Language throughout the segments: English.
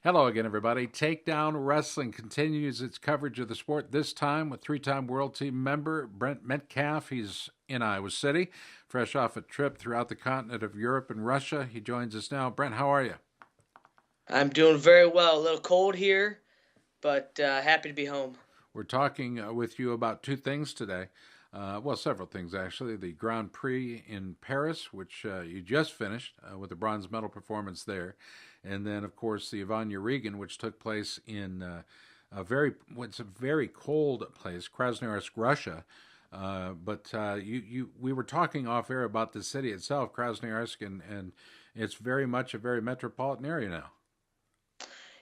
Hello again, everybody. Takedown Wrestling continues its coverage of the sport, this time with three-time World Team member Brent Metcalf. He's in Iowa City, fresh off a trip throughout the continent of Europe and Russia. He joins us now. Brent, how are you? I'm doing very well. A little cold here, but happy to be home. We're talking with you about two things today. Several things actually. The Grand Prix in Paris, which you just finished with a bronze medal performance there, and then of course the Ivania Regan, which took place in what's a very cold place, Krasnoyarsk, Russia. We were talking off air about the city itself, Krasnoyarsk, and it's very much a very metropolitan area now.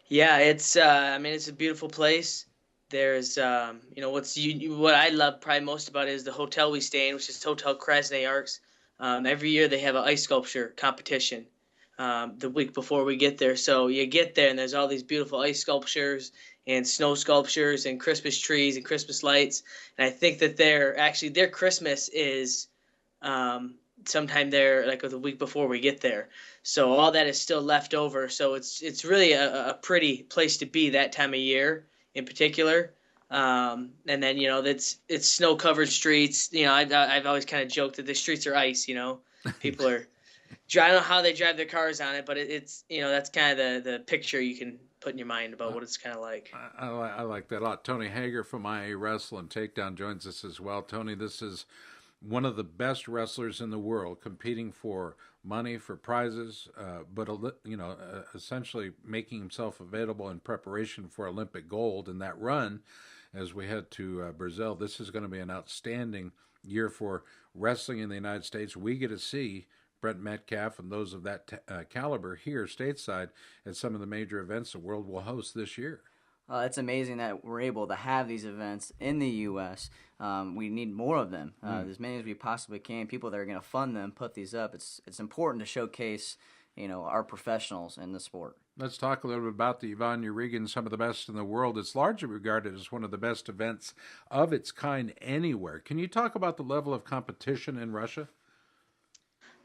Yeah, it's a beautiful place. There's what I love probably most about it is the hotel we stay in, which is Hotel Krasnoyarsk. Every year they have an ice sculpture competition the week before we get there. So you get there and there's all these beautiful ice sculptures and snow sculptures and Christmas trees and Christmas lights. And I think that their Christmas is sometime there like the week before we get there. So all that is still left over. So it's really a pretty place to be that time of year in particular. And then it's snow covered streets. I've always kind of joked that the streets are ice. People are. I don't know how they drive their cars on it, but it's that's kind of the picture you can put in your mind about what it's kind of like. I like that a lot. Tony Hager from IA Wrestle and Takedown joins us as well. Tony, this is one of the best wrestlers in the world, competing for money, for prizes, essentially making himself available in preparation for Olympic gold. And that run, as we head to Brazil, this is going to be an outstanding year for wrestling in the United States. We get to see Brent Metcalf and those of that caliber here stateside at some of the major events the world will host this year. It's amazing that we're able to have these events in the U.S. We need more of them, as many as we possibly can. People that are going to fund them, put these up. It's important to showcase, our professionals in the sport. Let's talk a little bit about the Ivania Regan, some of the best in the world. It's largely regarded as one of the best events of its kind anywhere. Can you talk about the level of competition in Russia?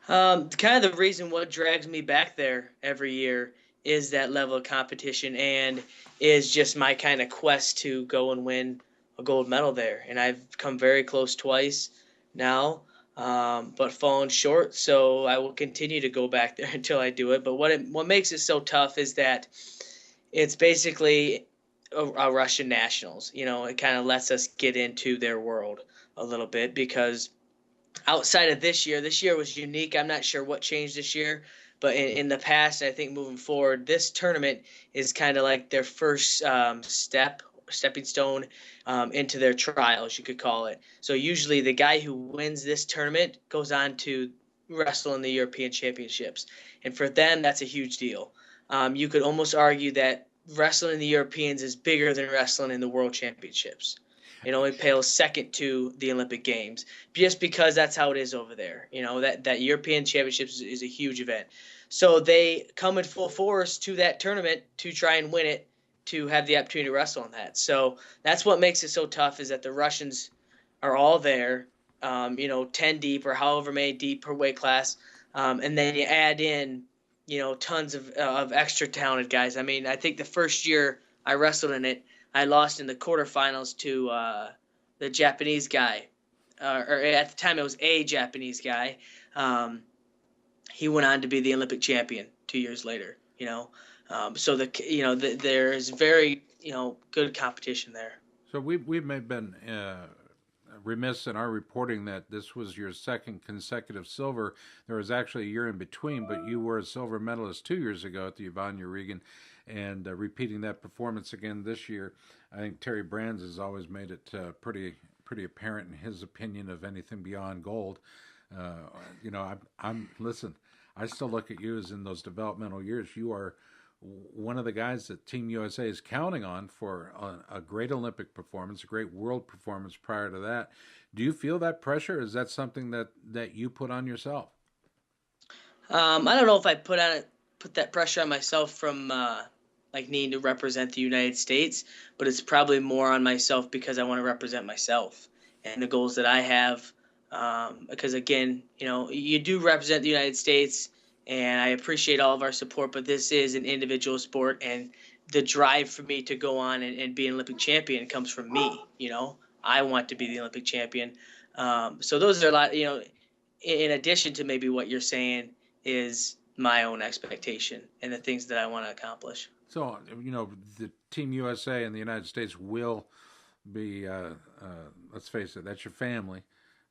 Kind of the reason what drags me back there every year is that level of competition and is just my kind of quest to go and win a gold medal there. And I've come very close twice now, but fallen short. So I will continue to go back there until I do it. But what makes it so tough is that it's basically a Russian nationals. It kind of lets us get into their world a little bit because outside of this year was unique. I'm not sure what changed this year, but in the past, I think moving forward, this tournament is kind of like their first stepping stone into their trials, you could call it. So usually the guy who wins this tournament goes on to wrestle in the European Championships. And for them, that's a huge deal. You could almost argue that wrestling in the Europeans is bigger than wrestling in the World Championships. It only pales second to the Olympic Games, just because that's how it is over there. That European Championships is a huge event. So they come in full force to that tournament to try and win it, to have the opportunity to wrestle on that. So that's what makes it so tough, is that the Russians are all there, 10 deep or however many deep per weight class. And then you add in, tons of extra talented guys. I mean, I think the first year I wrestled in it, I lost in the quarterfinals to the Japanese guy, or at the time it was a Japanese guy. He went on to be the Olympic champion 2 years later. So there's very good competition there. So we may have been remiss in our reporting that this was your second consecutive silver. There was actually a year in between, but you were a silver medalist 2 years ago at the Ivania Regan, and repeating that performance again this year. I think Terry Brands has always made it pretty apparent in his opinion of anything beyond gold. Listen. I still look at you as in those developmental years. You are one of the guys that Team USA is counting on for a great Olympic performance, a great world performance prior to that. Do you feel that pressure? Is that something that you put on yourself? I don't know if I put that pressure on myself from needing to represent the United States, but it's probably more on myself because I want to represent myself and the goals that I have. Because again, you do represent the United States, and I appreciate all of our support, but this is an individual sport, and the drive for me to go on and be an Olympic champion comes from me. I want to be the Olympic champion. So those are a lot, in addition to maybe what you're saying is my own expectation and the things that I want to accomplish. So, the Team USA and the United States will be, let's face it, that's your family,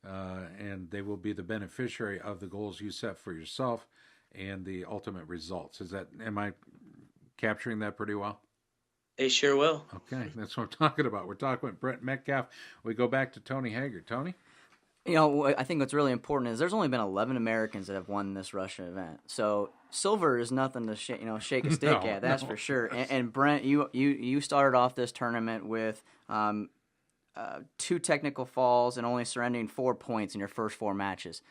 and they will be the beneficiary of the goals you set for yourself and the ultimate results. Am I capturing that pretty well? They sure will. Okay, that's what I'm talking about. We're talking about Brent Metcalf. We go back to Tony Hager. Tony? I think what's really important is there's only been 11 Americans that have won this Russia event. So silver is nothing to shake a stick at. That's for sure. And Brent, you started off this tournament with 2 technical falls and only surrendering 4 points in your first 4 matches.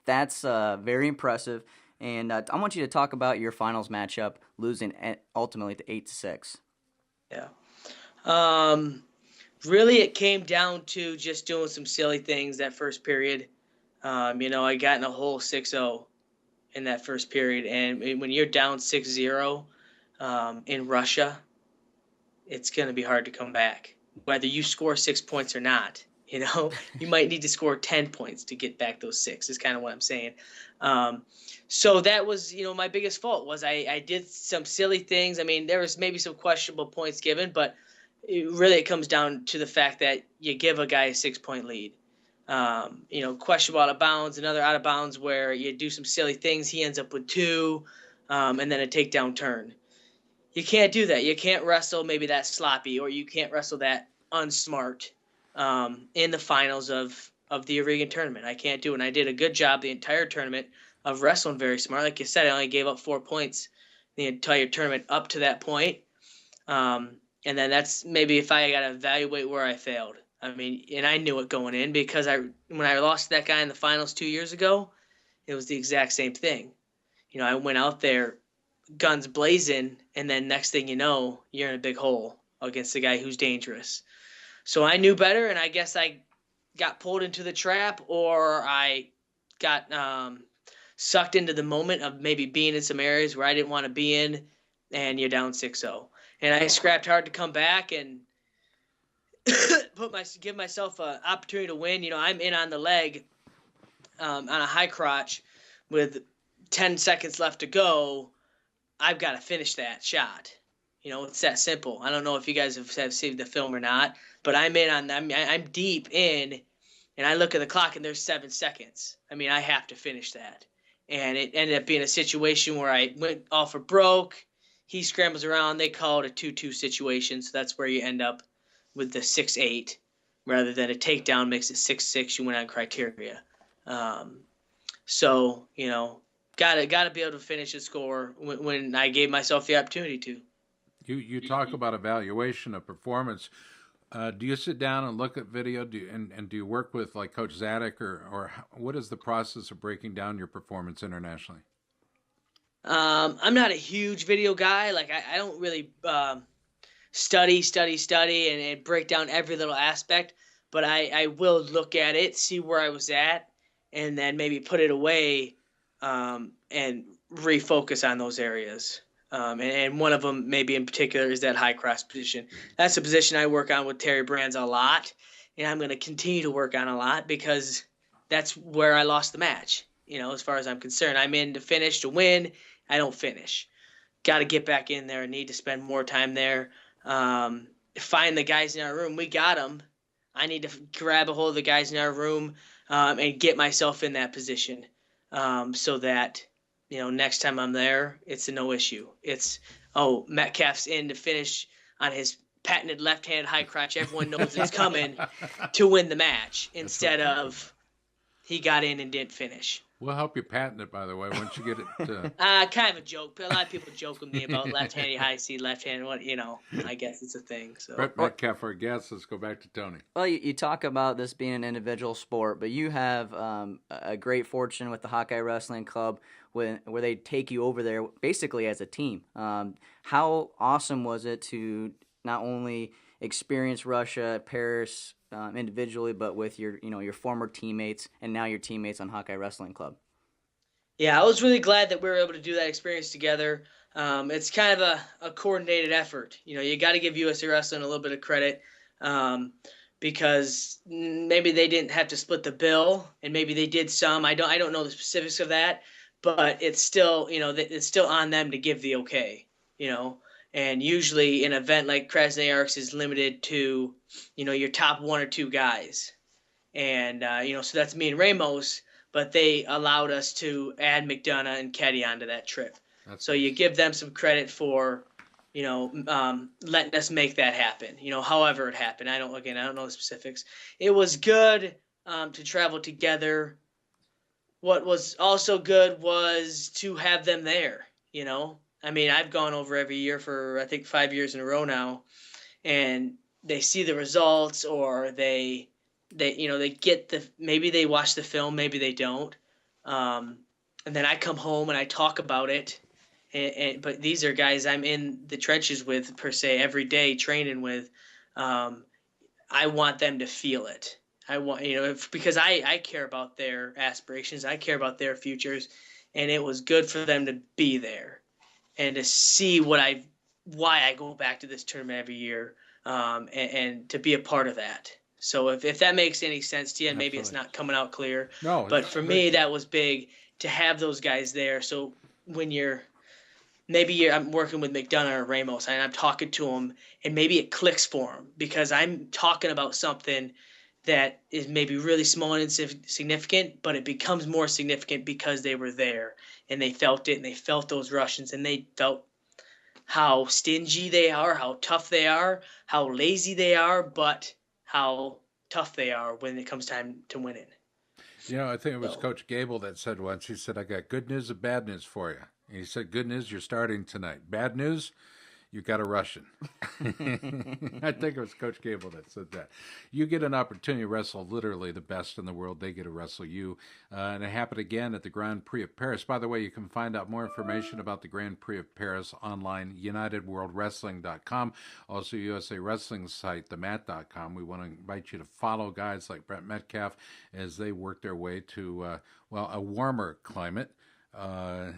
That's very impressive. And I want you to talk about your finals matchup, losing ultimately to 8-6. Yeah. Really, it came down to just doing some silly things that first period. I got in a whole 6-0 in that first period. And when you're down 6-0 in Russia, it's going to be hard to come back, whether you score 6 points or not. You might need to score 10 points to get back those 6 is kind of what I'm saying. So that was, my biggest fault was I did some silly things. I mean, there was maybe some questionable points given, but it comes down to the fact that you give a guy a 6-point lead. Questionable out of bounds, another out of bounds where you do some silly things. He ends up with 2, and then a takedown turn. You can't do that. You can't wrestle maybe that sloppy, or you can't wrestle that unsmart in the finals of the Oregon tournament. I can't do it. And I did a good job the entire tournament of wrestling very smart. Like you said, I only gave up 4 points the entire tournament up to that point. And then that's maybe if I got to evaluate where I failed. I mean, and I knew it going in because when I lost to that guy in the finals 2 years ago, it was the exact same thing. I went out there guns blazing, and then next thing you know, you're in a big hole against a guy who's dangerous. So I knew better, and I guess I got pulled into the trap, or I got sucked into the moment of maybe being in some areas where I didn't want to be in, and you're down 6-0. And I scrapped hard to come back and give myself an opportunity to win. I'm in on the leg on a high crotch with 10 seconds left to go. I've got to finish that shot. It's that simple. I don't know if you guys have seen the film or not, but I'm deep in, and I look at the clock and there's 7 seconds. I mean, I have to finish that. And it ended up being a situation where I went off a broke. He scrambles around. They call it a 2-2 situation, so that's where you end up with the 6-8 rather than a takedown makes it 6-6. You went on criteria. So gotta be able to finish the score when I gave myself the opportunity to. You talk about evaluation of performance. Do you sit down and look at video? Do you work with like Coach Zadek or what is the process of breaking down your performance internationally? I'm not a huge video guy. Like I don't really study and break down every little aspect, but I will look at it, see where I was at, and then maybe put it away and refocus on those areas. And one of them maybe in particular is that high cross position. That's a position I work on with Terry Brands a lot, and I'm going to continue to work on a lot because that's where I lost the match. As far as I'm concerned, I'm in to finish, to win. I don't finish. Got to get back in there. I need to spend more time there. Find the guys in our room. We got them. I need to grab a hold of the guys in our room and get myself in that position so that next time I'm there, it's a no issue. It's, Metcalf's in to finish on his patented left-hand high crotch. Everyone knows it's coming to win the match instead of he got in and didn't finish. We'll help you patent it, by the way, once you get it. Kind of a joke. A lot of people joke with me about left-handed high C, left-handed, I guess it's a thing. So. Brent Metcalf, our guest. Let's go back to Tony. Well, you talk about this being an individual sport, but you have a great fortune with the Hawkeye Wrestling Club where they take you over there basically as a team. How awesome was it to not only experience Russia, Paris individually, but with your former teammates and now your teammates on Hawkeye Wrestling Club? Yeah, I was really glad that we were able to do that experience together. It's kind of a coordinated effort. You know, you got to give USA Wrestling a little bit of credit, um, because maybe they didn't have to split the bill, and maybe they did some. I don't know the specifics of that, but it's still, it's still on them to give the okay. You know, and usually an event like Krasnoyarsk is limited to, your top one or two guys, and so that's me and Ramos. But they allowed us to add McDonough and Ketty onto that trip. That's So you nice. give them some credit for, letting us make that happen. However it happened. I don't know the specifics. It was good, to travel together. What was also good was to have them there. I mean, I've gone over every year for I think 5 years in a row now, and they see the results, or they get maybe they watch the film, maybe they don't, um, and then I come home and I talk about it, but these are guys I'm in the trenches with, per se, every day training with. um, I want them to feel it. I want, because I care about their aspirations, I care about their futures, and it was good for them to be there and to see why I go back to this tournament every year, and to be a part of that. So if that makes any sense to you, and maybe it's Absolutely. not coming out clear, No, but it's for very me clear. that was big to have those guys there. So when I'm working with McDonough or Ramos and I'm talking to them, and maybe it clicks for them because I'm talking about something that is maybe really small and insignificant, but it becomes more significant because they were there and they felt it, and they felt those Russians, and they felt how stingy they are, how tough they are, how lazy they are, but how tough they are when it comes time to winning. I think it was So Coach Gable that said once, he said, I got good news and bad news for you. And he said, good news, you're starting tonight. Bad news, you got a Russian. I think it was Coach Gable that said that. You get an opportunity to wrestle literally the best in the world. They get to wrestle you. And it happened again at the Grand Prix of Paris. By the way, you can find out more information about the Grand Prix of Paris online, UnitedWorldWrestling.com. Also, USA Wrestling site, themat.com. We want to invite you to follow guys like Brent Metcalf as they work their way to, a warmer climate uh,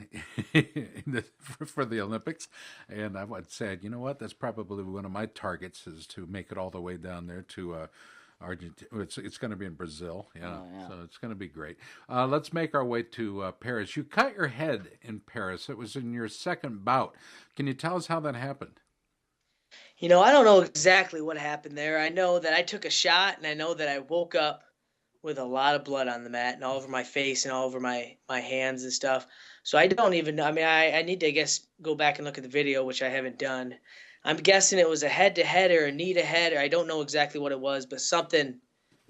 for the Olympics. And I would say, you know what, that's probably one of my targets is to make it all the way down there to Argentina. It's going to be in Brazil, yeah. Oh yeah. So it's going to be great. Let's make our way to Paris. You cut your head in Paris. It was in your second bout. Can you tell us how that happened? I don't know exactly what happened there. I know that I took a shot, and I know that I woke up with a lot of blood on the mat and all over my face and all over my hands and stuff. So I don't even know. I mean, I need to, I guess, go back and look at the video, which I haven't done. I'm guessing it was a head to head or a knee to head, or I don't know exactly what it was, but something,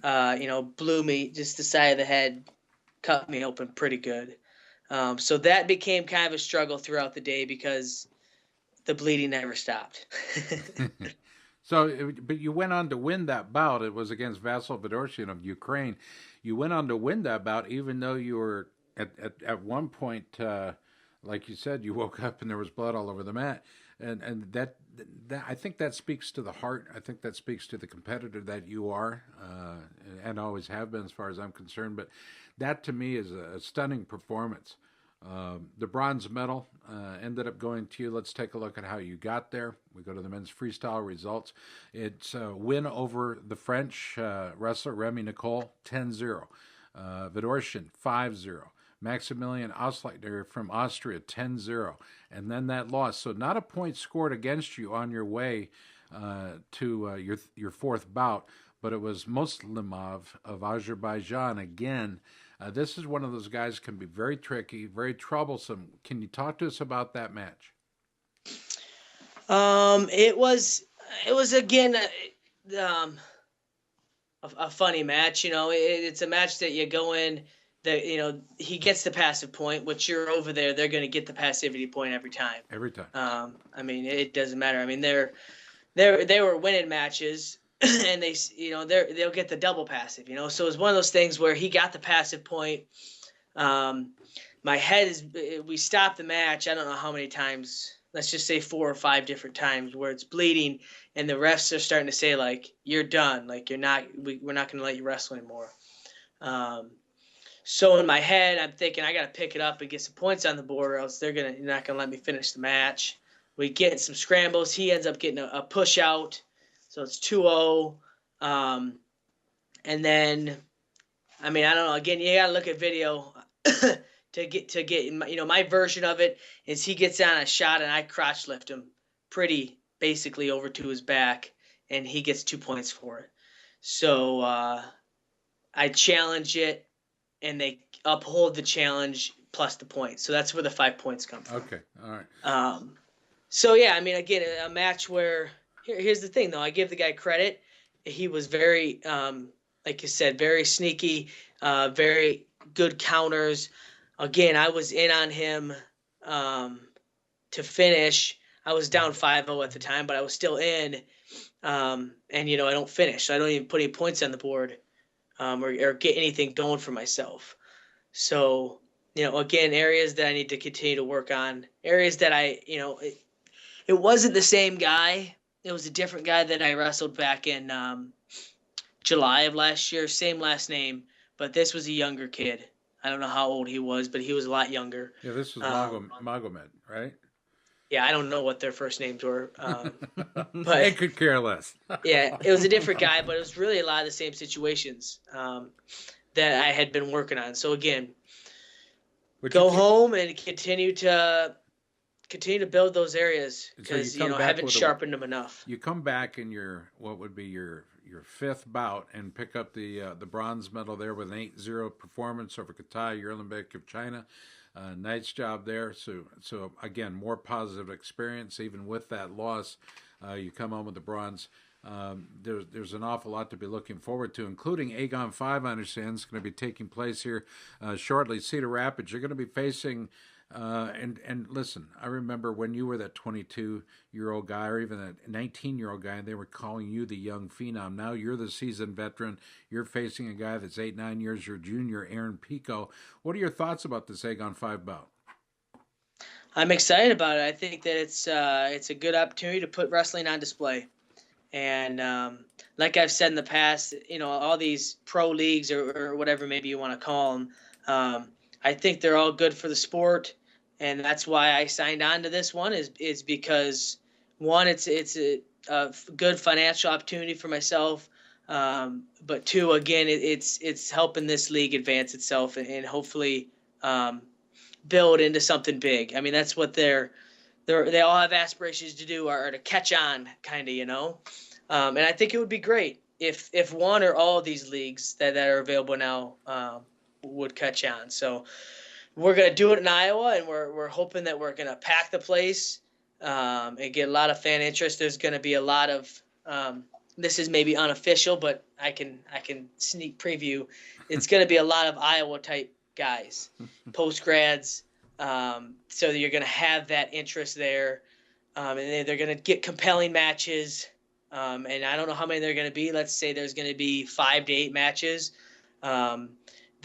blew me, just the side of the head, cut me open pretty good. So that became kind of a struggle throughout the day because the bleeding never stopped. But you went on to win that bout. It was against Vasyl Fedorshin of Ukraine. You went on to win that bout, even though you were at one point, like you said, you woke up and there was blood all over the mat, and that I think that speaks to the heart. I think that speaks to the competitor that you are, and always have been, as far as I'm concerned. But that to me is a stunning performance. The bronze medal ended up going to you. Let's take a look at how you got there. We go to the men's freestyle results. It's a win over the French wrestler Remy Nicole, 10-0. Vidorshin, 5-0. Maximilian Osleitner from Austria, 10-0. And then that loss. So not a point scored against you on your way to your fourth bout, but it was Muslimov of Azerbaijan again. This is one of those guys can be very tricky, very troublesome. Can you talk to us about that match? It was again, a funny match. It's a match that you go in. That he gets the passive point, which you're over there. They're going to get the passivity point every time. Every time. I mean, it doesn't matter. I mean, they were winning matches, and they'll get the double passive. So it's one of those things where he got the passive point. My head is. We stopped the match. I don't know how many times. Let's just say 4 or 5 different times where it's bleeding, and the refs are starting to say, like, you're done. Like, we're not going to let you wrestle anymore. Um, So in my head, I'm thinking I got to pick it up and get some points on the board, or else they're not gonna let me finish the match. We get some scrambles. He ends up getting a push out, so it's 2-0. And then, I mean, I don't know. Again, you got to look at video to get. My version of it is he gets on a shot and I crotch lift him pretty basically over to his back, and he gets 2 points for it. So I challenge it, and they uphold the challenge plus the points. So that's where the 5 points come from. Okay, all right. So yeah, I mean, again, a match where here's the thing though. I give the guy credit. He was very, like you said, very sneaky, very good counters. Again, I was in on him to finish. I was down 5-0 at the time, but I was still in. And I don't finish. So I don't even put any points on the board or get anything going for myself. So, again, areas that I need to continue to work on. Areas that it wasn't the same guy. It was a different guy that I wrestled back in July of last year. Same last name, but this was a younger kid. I don't know how old he was, but he was a lot younger. Yeah, this was Magomed, right? Yeah, I don't know what their first names were. But they could care less. Yeah, it was a different guy, but it was really a lot of the same situations that I had been working on. So again, go home and continue to build those areas because I haven't sharpened them enough. You come back in what would be your fifth bout and pick up the bronze medal there with an 8-0 performance over Katai, your Olympic of China. Nice job there. So again, more positive experience even with that loss. You come home with the bronze. There's an awful lot to be looking forward to, including Agon 5, I understand, is going to be taking place here shortly. Cedar Rapids, you're going to be facing, and listen, I remember when you were that 22-year-old guy or even that 19-year-old guy, and they were calling you the young phenom. Now you're the seasoned veteran. You're facing a guy that's 8-9 years your junior, Aaron Pico. What are your thoughts about this Agon 5 bout? I'm excited about it. I think that it's a good opportunity to put wrestling on display. And like I've said in the past, all these pro leagues or whatever maybe you want to call them, I think they're all good for the sport. And that's why I signed on to this one is because, one, it's a good financial opportunity for myself. But two, again, it's helping this league advance itself and hopefully build into something big. I mean, that's what they all have aspirations to do or to catch on, kind of, and I think it would be great if one or all of these leagues that are available now would catch on. So we're going to do it in Iowa, and we're hoping that we're going to pack the place and get a lot of fan interest. There's going to be a lot of this is maybe unofficial, but I can sneak preview. It's going to be a lot of Iowa type guys, post grads. So you're going to have that interest there, and they're going to get compelling matches. And I don't know how many they're going to be. Let's say there's going to be 5 to 8 matches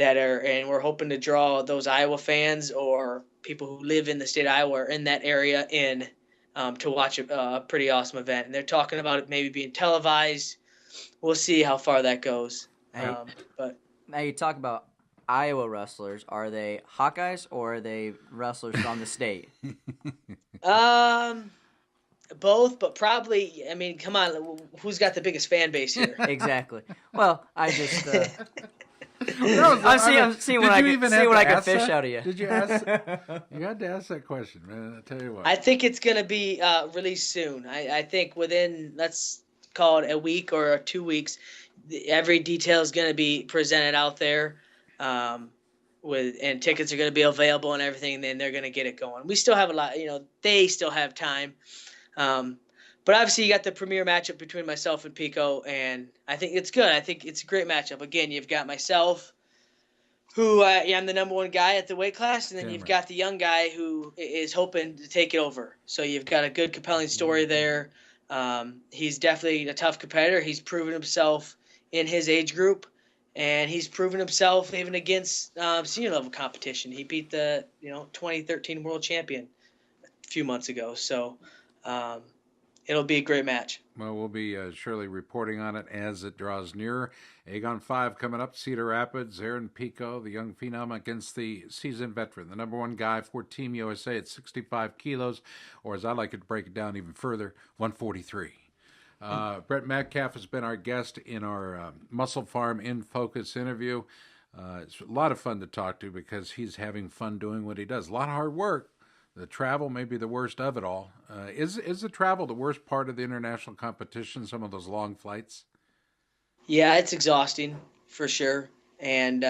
and we're hoping to draw those Iowa fans or people who live in the state of Iowa or in that area to watch a pretty awesome event. And they're talking about it maybe being televised. We'll see how far that goes. But now you talk about Iowa wrestlers. Are they Hawkeyes or are they wrestlers from the state? Both, but probably, I mean, come on, who's got the biggest fan base here? Exactly. Well, I just I'm seeing what I can fish out of you. Did you ask? You had to ask that question, man. I tell you what. I think it's going to be released soon. I think within, let's call it a week or 2 weeks, every detail is going to be presented out there. And tickets are going to be available and everything, and then they're going to get it going. We still have a lot, they still have time. But obviously you got the premier matchup between myself and Pico, and I think it's good. I think it's a great matchup. Again, you've got myself, who I'm the number one guy at the weight class, and then you've got the young guy who is hoping to take it over. So you've got a good, compelling story there. He's definitely a tough competitor. He's proven himself in his age group, and he's proven himself even against senior level competition. He beat the 2013 world champion a few months ago. So it'll be a great match. Well, we'll be surely reporting on it as it draws nearer. Agon 5 coming up, Cedar Rapids. Aaron Pico, the young phenom, against the seasoned veteran, the number one guy for Team USA at 65 kilos, or as I like to break it down even further, 143. Brent Metcalf has been our guest in our Muscle Farm in Focus interview. It's a lot of fun to talk to because he's having fun doing what he does. A lot of hard work. The travel may be the worst of it all. Is the travel the worst part of the international competition, some of those long flights? Yeah, it's exhausting for sure. And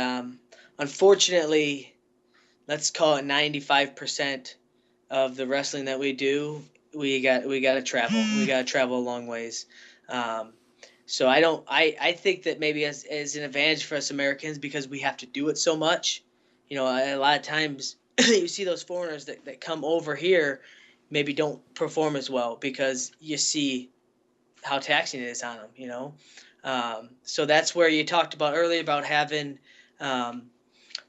unfortunately, let's call it 95% of the wrestling that we do, we got to travel. We got to travel a long ways. So I think that maybe as an advantage for us Americans, because we have to do it so much, you know, a lot of times you see those foreigners that come over here maybe don't perform as well because you see how taxing it is on them, you know. So that's where you talked about earlier about having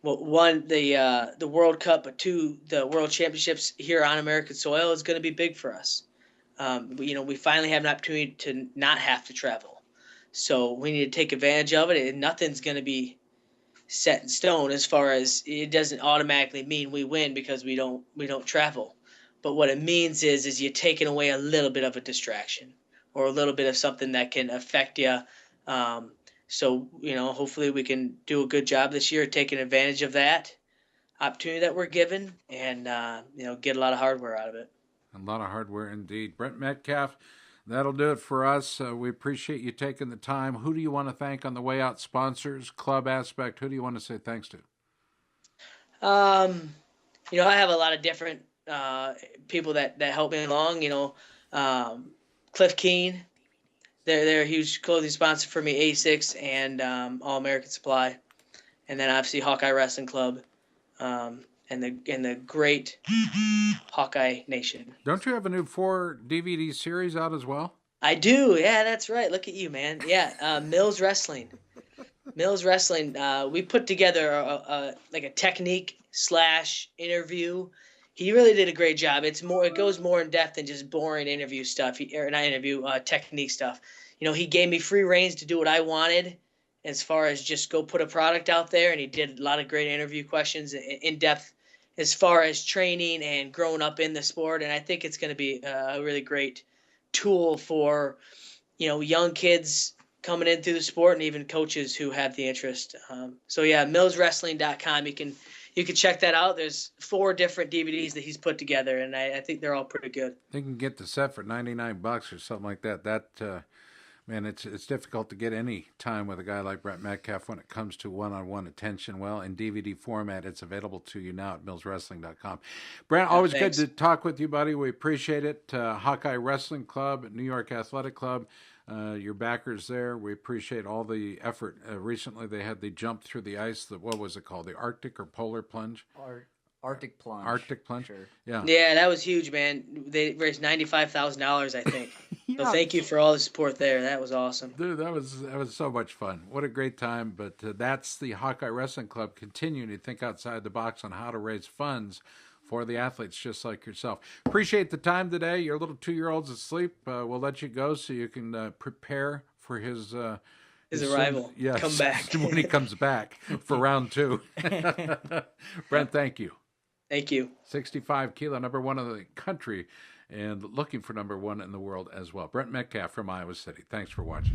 one, the World Cup, but two, the World Championships here on American soil is going to be big for us. You know, we finally have an opportunity to not have to travel. So we need to take advantage of it, and nothing's going to be set in stone as far as it doesn't automatically mean we win because we don't travel. But what it means is you're taking away a little bit of a distraction or a little bit of something that can affect you. So, you know, hopefully we can do a good job this year taking advantage of that opportunity that we're given and, you know, get a lot of hardware out of it. A lot of hardware indeed. Brent Metcalf, that'll do it for us. We appreciate you taking the time. Who do you want to thank on the way out? Sponsors, club aspect. Who do you want to say thanks to? You know, I have a lot of different people that help me along. You know, Cliff Keen, they're a huge clothing sponsor for me. A6 and All American Supply, and then obviously Hawkeye Wrestling Club, and the great Hawkeye Nation. Don't you have a new 4 DVD series out as well? I do. Yeah, that's right. Look at you, man. Yeah, Mills Wrestling. Mills Wrestling. We put together like a technique / interview. He really did a great job. It goes more in depth than just boring interview stuff. Technique stuff. You know, he gave me free reins to do what I wanted, as far as just go put a product out there, and he did a lot of great interview questions in depth, as far as training and growing up in the sport. And I think it's going to be a really great tool for, you know, young kids coming in through the sport and even coaches who have the interest. So yeah, millswrestling.com. You can check that out. There's 4 different DVDs that he's put together, and I think they're all pretty good. They can get the set for $99 or something like that. Man, it's difficult to get any time with a guy like Brent Metcalf when it comes to one-on-one attention. Well, in DVD format, it's available to you now at millswrestling.com. Brent, always good to talk with you, buddy. We appreciate it. Hawkeye Wrestling Club, New York Athletic Club, your backers there. We appreciate all the effort. Recently, they had the jump through the ice. What was it called? The Arctic or Polar Plunge? Arctic Plunge. Arctic Plunge? Sure. Yeah. Yeah, that was huge, man. They raised $95,000, I think. Yeah. So thank you for all the support there. That was awesome. Dude, that was so much fun. What a great time. But that's the Hawkeye Wrestling Club continuing to think outside the box on how to raise funds for the athletes just like yourself. Appreciate the time today. Your little 2-year-old's asleep. We'll let you go so you can prepare for his arrival. Yes, come back. when he comes back for round 2. Brent, thank you. Thank you. 65 kilo, number 1 in the country, and looking for number 1 in the world as well. Brent Metcalf from Iowa City. Thanks for watching.